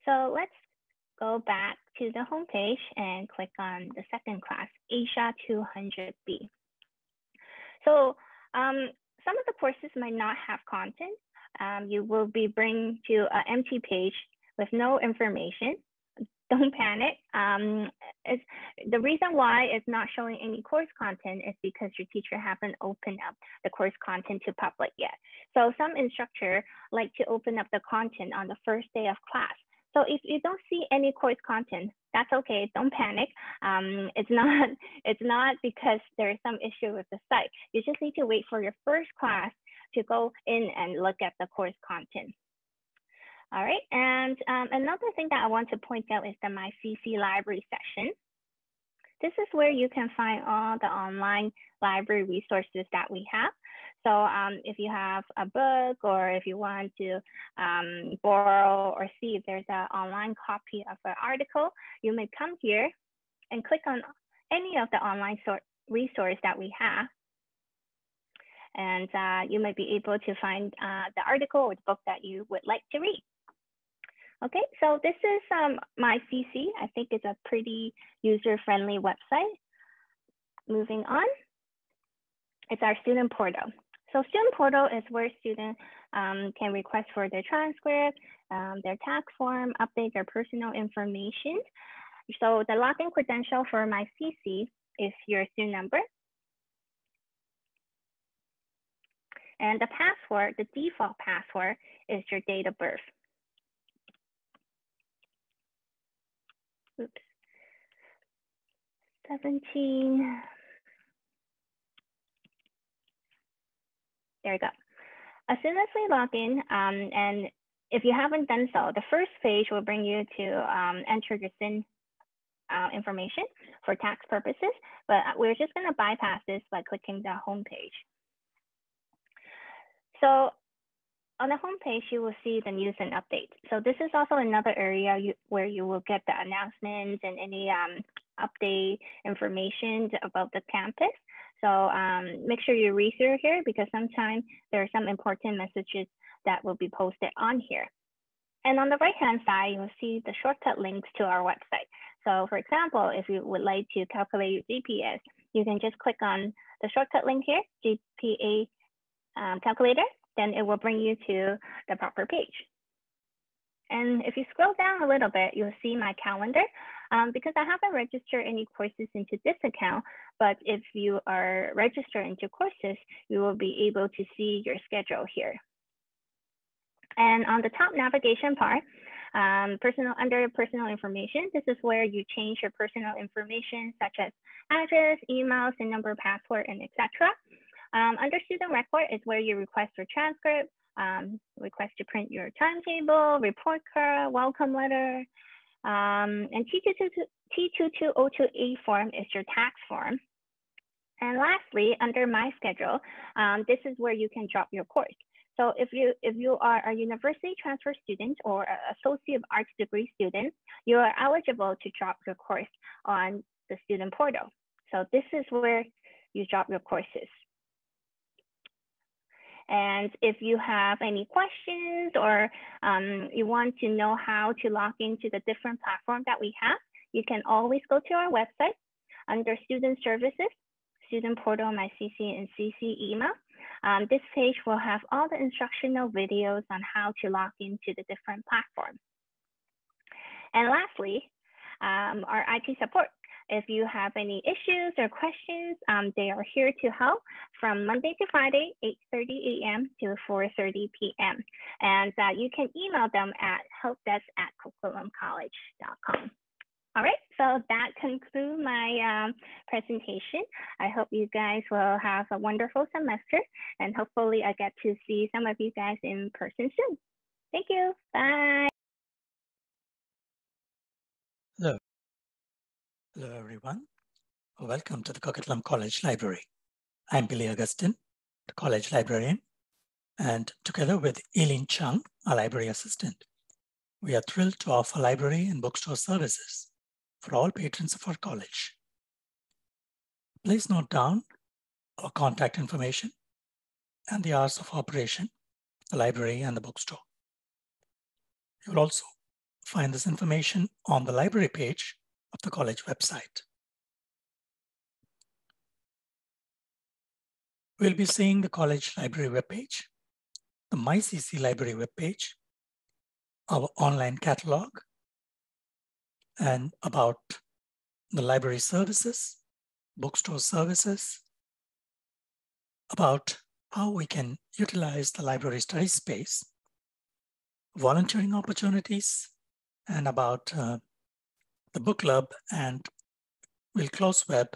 So let's go back to the home page and click on the second class, Asia 200B. So some of the courses might not have content. You will be bring to an empty page with no information. Don't panic. The reason why it's not showing any course content is because your teacher haven't opened up the course content to public yet. So some instructors like to open up the content on the first day of class. So if you don't see any course content, that's okay. Don't panic. It's not because there's some issue with the site. You just need to wait for your first class to go in and look at the course content. All right, and another thing that I want to point out is the MyCC library section. This is where you can find all the online library resources that we have. So if you have a book or if you want to borrow or see if there's an online copy of an article, you may come here and click on any of the online resource that we have. And you might be able to find the article or the book that you would like to read. Okay, so this is MyCC. I think it's a pretty user-friendly website. Moving on, it's our student portal. So student portal is where students can request for their transcript, their tax form, update their personal information. So the login credential for MyCC is your student number. And the password, the default password, is your date of birth. Oops. 17. There we go. As soon as we log in, and if you haven't done so, the first page will bring you to enter your SIN information for tax purposes, but we're just going to bypass this by clicking the home page. So on the home page, you will see the news and updates. So this is also another area where you will get the announcements and any update information about the campus. So make sure you read through here because sometimes there are some important messages that will be posted on here. And on the right-hand side, you'll see the shortcut links to our website. So for example, if you would like to calculate your GPS, you can just click on the shortcut link here, GPA calculator, then it will bring you to the proper page. And if you scroll down a little bit, you'll see my calendar. Because I haven't registered any courses into this account, but if you are registered into courses, you will be able to see your schedule here. And on the top navigation part, under personal information, this is where you change your personal information such as address, email, SIN number, password, and etc. Under student record is where you request your transcript, request to print your timetable, report card, welcome letter, and T22028 form is your tax form. And lastly, under my schedule, this is where you can drop your course. So if you are a university transfer student or an associate of arts degree student, you are eligible to drop your course on the student portal. So this is where you drop your courses. And if you have any questions or you want to know how to log into the different platforms that we have, you can always go to our website under student services, student portal, my CC and CC email. This page will have all the instructional videos on how to log into the different platforms. And lastly, our IT support. If you have any issues or questions, they are here to help from Monday to Friday, 8:30 a.m. to 4:30 p.m. And you can email them at helpdesk@coquitlamcollege.com. All right, so that concludes my presentation. I hope you guys will have a wonderful semester, and hopefully I get to see some of you guys in person soon. Thank you, bye. Hello. Hello, everyone. Welcome to the Coquitlam College Library. I'm Billy Augustine, the college librarian, and together with Eileen Chung, our library assistant, we are thrilled to offer library and bookstore services for all patrons of our college. Please note down our contact information and the hours of operation, the library and the bookstore. You will also find this information on the library page of the college website. We'll be seeing the college library webpage, the MyCC library webpage, our online catalog, and about the library services, bookstore services, about how we can utilize the library study space, volunteering opportunities, and about the book club, and we'll close with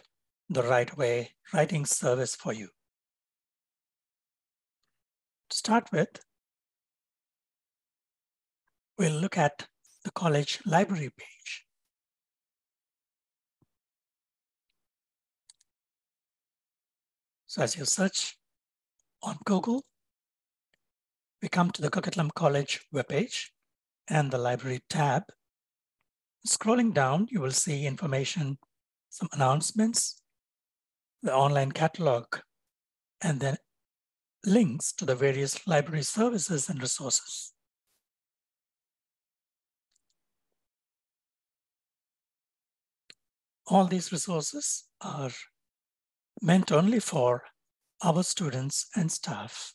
the Right Way writing service for you. To start with, we'll look at the college library page. So as you search on Google, we come to the Coquitlam College webpage and the library tab. Scrolling down, you will see information, some announcements, the online catalog, and then links to the various library services and resources. All these resources are meant only for our students and staff.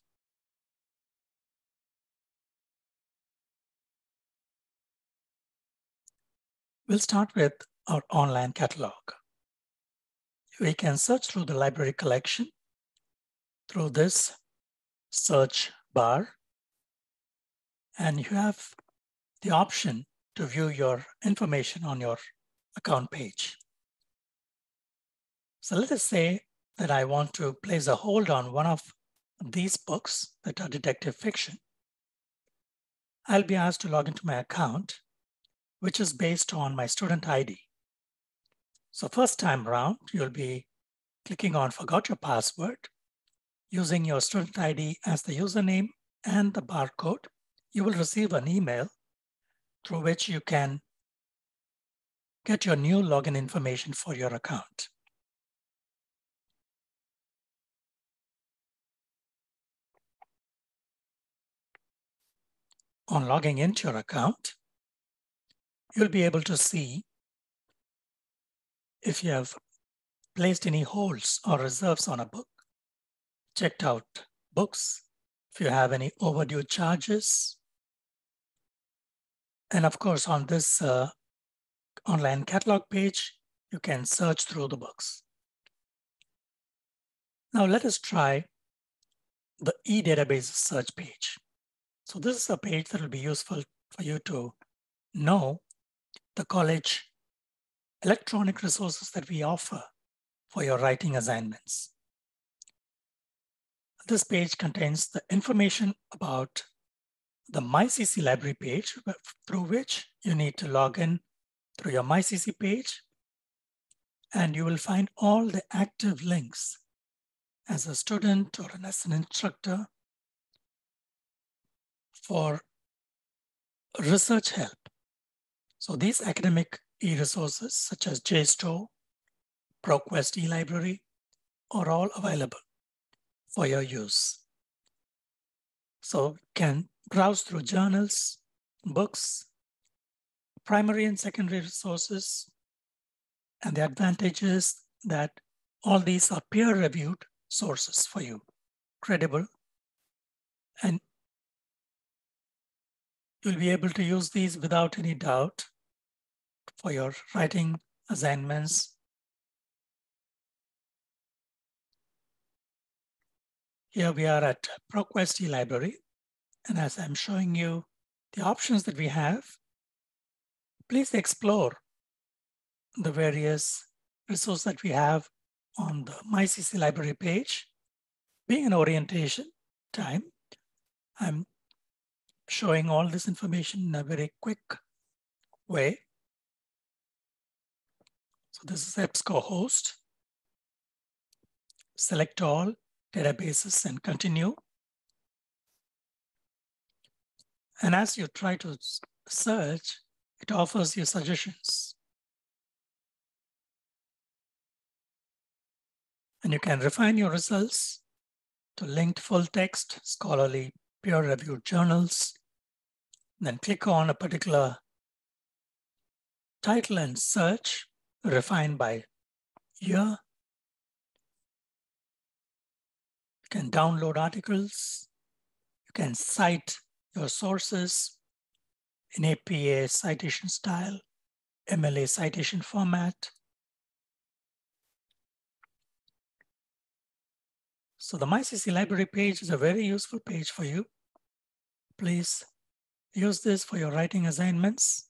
We'll start with our online catalog. We can search through the library collection through this search bar, and you have the option to view your information on your account page. So let us say that I want to place a hold on one of these books that are detective fiction. I'll be asked to log into my account, which is based on my student ID. So first time around, you'll be clicking on Forgot Your Password, using your student ID as the username and the barcode. You will receive an email through which you can get your new login information for your account. on logging into your account, you'll be able to see if you have placed any holds or reserves on a book, checked out books, if you have any overdue charges. And of course, on this online catalog page, you can search through the books. Now let us try the e-databases search page. So this is a page that will be useful for you to know the college electronic resources that we offer for your writing assignments. This page contains the information about the MyCC library page, through which you need to log in through your MyCC page, and you will find all the active links as a student or as an instructor for research help. So these academic e-resources such as JSTOR, ProQuest eLibrary are all available for your use. So you can browse through journals, books, primary and secondary resources, and the advantage is that all these are peer-reviewed sources for you, credible, and you'll be able to use these without any doubt for your writing assignments. Here we are at ProQuest eLibrary, and as I'm showing you the options that we have, please explore the various resources that we have on the MyCC library page. Being an orientation time, I'm showing all this information in a very quick way. So this is EBSCO host. Select all databases and continue. And as you try to search, it offers you suggestions. And you can refine your results to linked full text, scholarly peer-reviewed journals. Then click on a particular title and search, refine by year. You can download articles. You can cite your sources in APA citation style, MLA citation format. So the MyCC library page is a very useful page for you. Please use this for your writing assignments.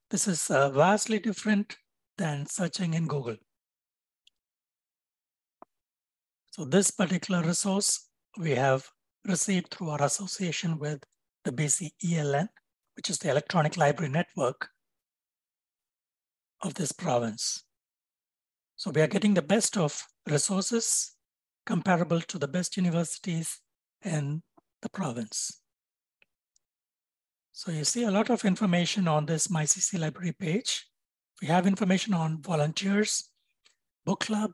This is vastly different than searching in Google. So this particular resource we have received through our association with the BC ELN, which is the electronic library network of this province. So we are getting the best of resources comparable to the best universities in the province. So you see a lot of information on this MyCC library page. We have information on volunteers, book club,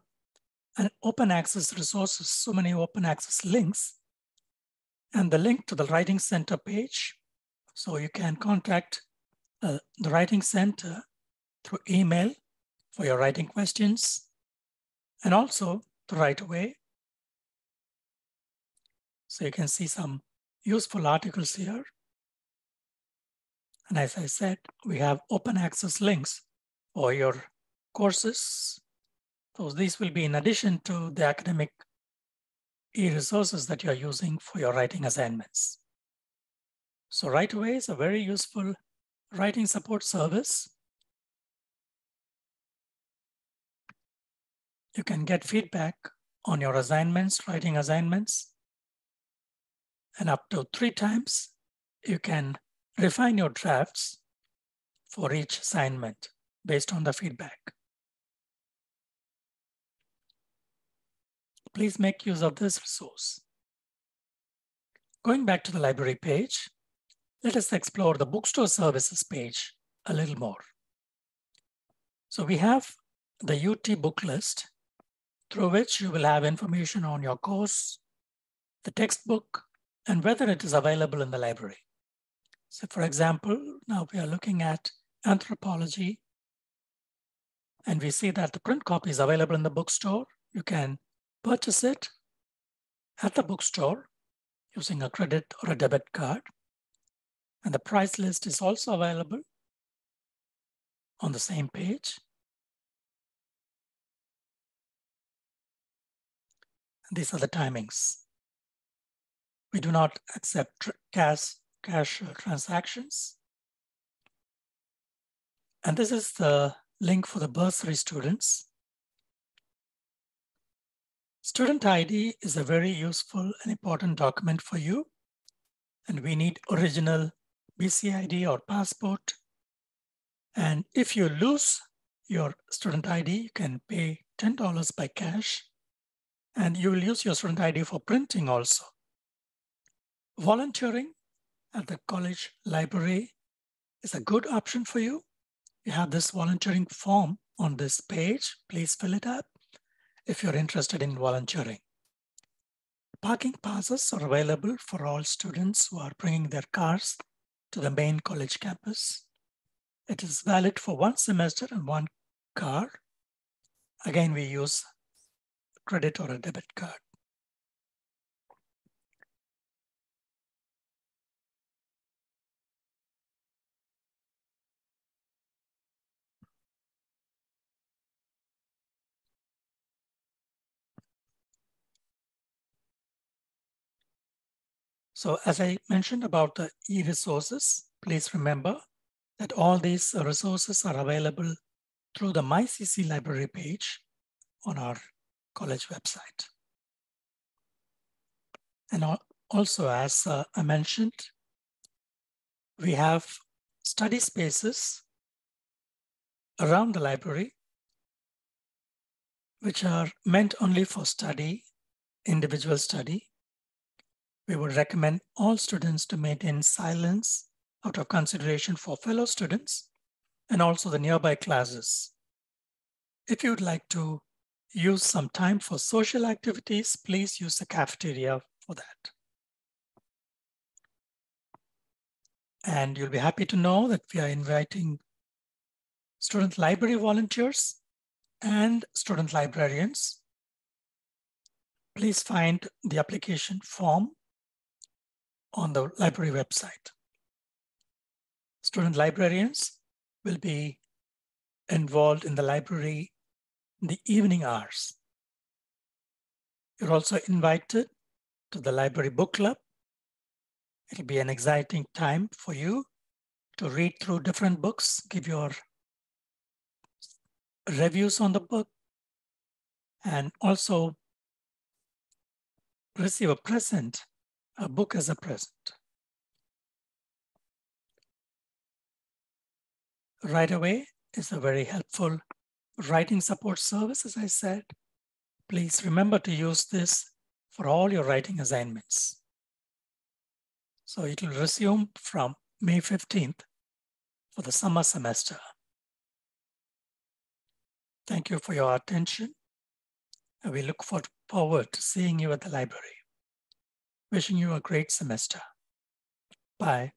and open access resources, so many open access links, and the link to the Writing Center page. So you can contact the Writing Center through email for your writing questions, and also to write away. So you can see some useful articles here. And as I said, we have open access links for your courses. So these will be in addition to the academic e-resources that you're using for your writing assignments. So WriteAway is a very useful writing support service. You can get feedback on your assignments, writing assignments, and up to 3 times you can refine your drafts for each assignment based on the feedback. Please make use of this resource. Going back to the library page, let us explore the bookstore services page a little more. So we have the UT book list, through which you will have information on your course, the textbook, and whether it is available in the library. So for example, now we are looking at anthropology, and we see that the print copy is available in the bookstore. You can purchase it at the bookstore using a credit or a debit card. And the price list is also available on the same page. And these are the timings. We do not accept cash transactions. And this is the link for the bursary students. Student ID is a very useful and important document for you. And we need original BCID or passport. And if you lose your student ID, you can pay $10 by cash. And you will use your student ID for printing also. Volunteering at the college library is a good option for you. You have this volunteering form on this page. Please fill it up if you're interested in volunteering. Parking passes are available for all students who are bringing their cars to the main college campus. It is valid for 1 semester and 1 car. Again, we use credit or a debit card. So as I mentioned about the e-resources, please remember that all these resources are available through the MyCC library page on our college website. And also, as I mentioned, we have study spaces around the library, which are meant only for study, individual study. We would recommend all students to maintain silence out of consideration for fellow students and also the nearby classes. If you would like to use some time for social activities, please use the cafeteria for that. And you'll be happy to know that we are inviting student library volunteers and student librarians. Please find the application form on the library website. Student librarians will be involved in the library in the evening hours. You're also invited to the library book club. It'll be an exciting time for you to read through different books, give your reviews on the book, and also receive a present, a book as a present. Right Away is a very helpful writing support service, as I said. Please remember to use this for all your writing assignments. So it will resume from May 15th for the summer semester. Thank you for your attention. And we look forward to seeing you at the library. Wishing you a great semester. Bye.